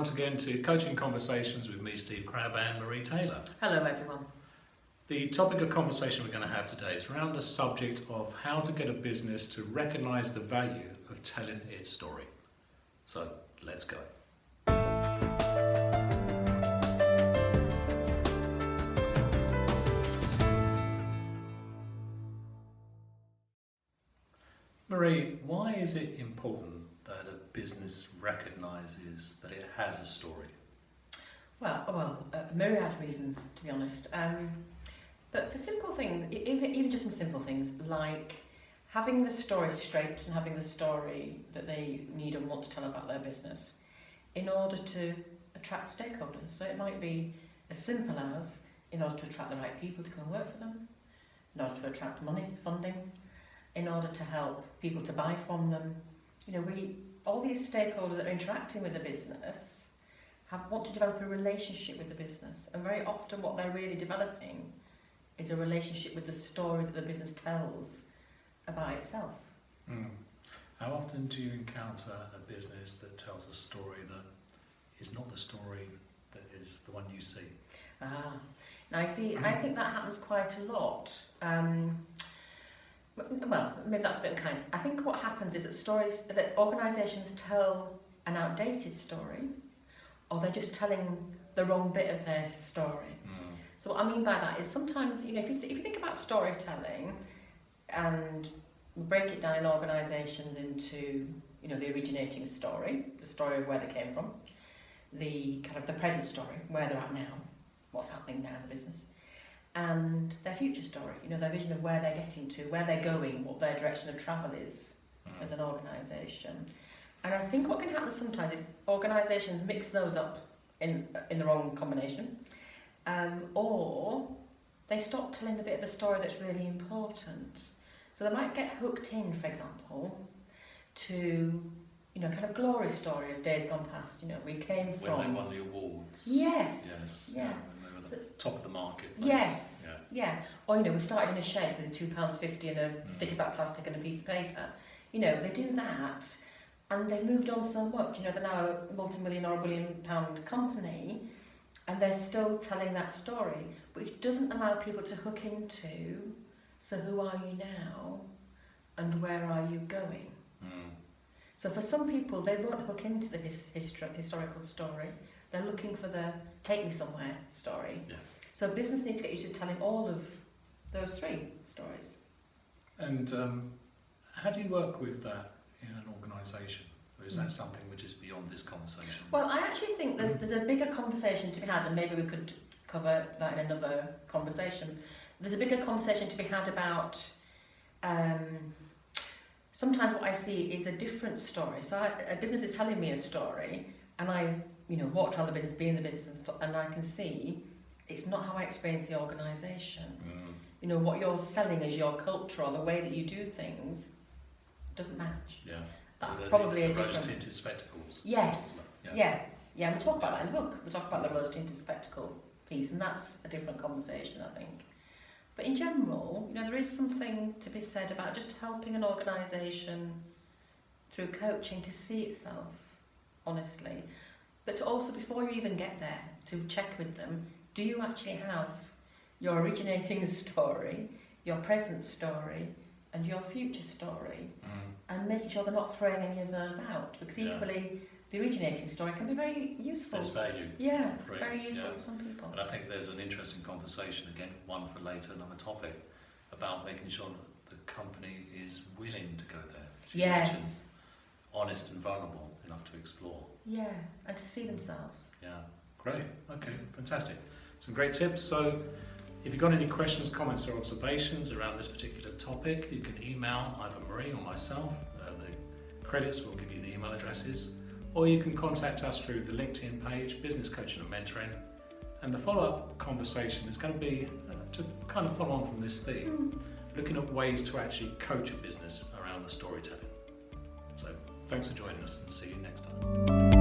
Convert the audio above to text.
once again to Coaching Conversations with me, Steve Crabb, and Marie Taylor. Hello everyone. The topic of conversation we're going to have today is around the subject of how to get a business to recognise the value of telling its story. So, let's go. Marie, why is it important that a business recognises that it has a story? Well, a myriad of reasons, to be honest. But for simple things, even just some simple things like having the story straight and having the story that they need and want to tell about their business in order to attract stakeholders. So it might be as simple as in order to attract the right people to come and work for them, in order to attract money, funding, in order to help people to buy from them. You know, all these stakeholders that are interacting with the business want to develop a relationship with the business, and very often what they're really developing is a relationship with the story that the business tells about itself. How often do you encounter a business that tells a story that is not the story that is the one you see? Now I think that happens quite a lot. Well, maybe that's a bit unkind. I think what happens is that organisations tell an outdated story, or they're just telling the wrong bit of their story. So what I mean by that is sometimes, you know, if you think about storytelling and break it down in organisations into, you know, the originating story, the story of where they came from, the kind of the present story, where they're at now, what's happening now in the business, and their future story, you know, their vision of where they're getting to, where they're going, what their direction of travel is as an organisation. And I think what can happen sometimes is organisations mix those up in the wrong combination, or they stop telling the bit of the story that's really important. So they might get hooked in, for example, to, you know, kind of glory story of days gone past. You know, we came from... When they won the awards. Yes. Yeah. When they were the top of the market. Yes. Yeah. Or, you know, we started in a shed with £2.50 and a sticky back plastic and a piece of paper. You know, they do that, and they've moved on so much. You know, they're now a multi-million or £1 billion company, and they're still telling that story, which doesn't allow people to hook into, so who are you now, and where are you going? So for some people, they won't hook into the historical story. They're looking for the take me somewhere story. Yes. So business needs to get used to telling all of those three stories. And how do you work with that in an organisation? Or is that something which is beyond this conversation? Well, I actually think that there's a bigger conversation to be had, and maybe we could cover that in another conversation. There's a bigger conversation to be had about sometimes what I see is a different story. So a business is telling me a story, and I've, you know, walked around the business, been in the business, and I can see it's not how I experience the organisation. You know, what you're selling as your culture or the way that you do things doesn't match. Yeah. That's probably a different... rose-tinted spectacles. Yes. Yeah. We talk about that in the book. We talk about the rose-tinted spectacle piece, and that's a different conversation, I think. But in general, you know, there is something to be said about just helping an organisation through coaching to see itself, honestly. But to also, before you even get there, to check with them, do you actually have your originating story, your present story, and your future story, and making sure they're not throwing any of those out, because equally the originating story can be very useful. There's value. Yeah, very useful to some people. But I think there's an interesting conversation, again, one for later, another topic, about making sure that the company is willing to go there. You mentioned honest and vulnerable enough to explore. Yeah, and to see themselves. Yeah, great. Okay, fantastic. Some great tips. So if you've got any questions, comments or observations around this particular topic, you can email either Marie or myself. The credits will give you the email addresses, or you can contact us through the LinkedIn page, Business Coaching and Mentoring. And the follow-up conversation is going to be to kind of follow on from this theme, looking at ways to actually coach a business around the storytelling. So thanks for joining us, and see you next time.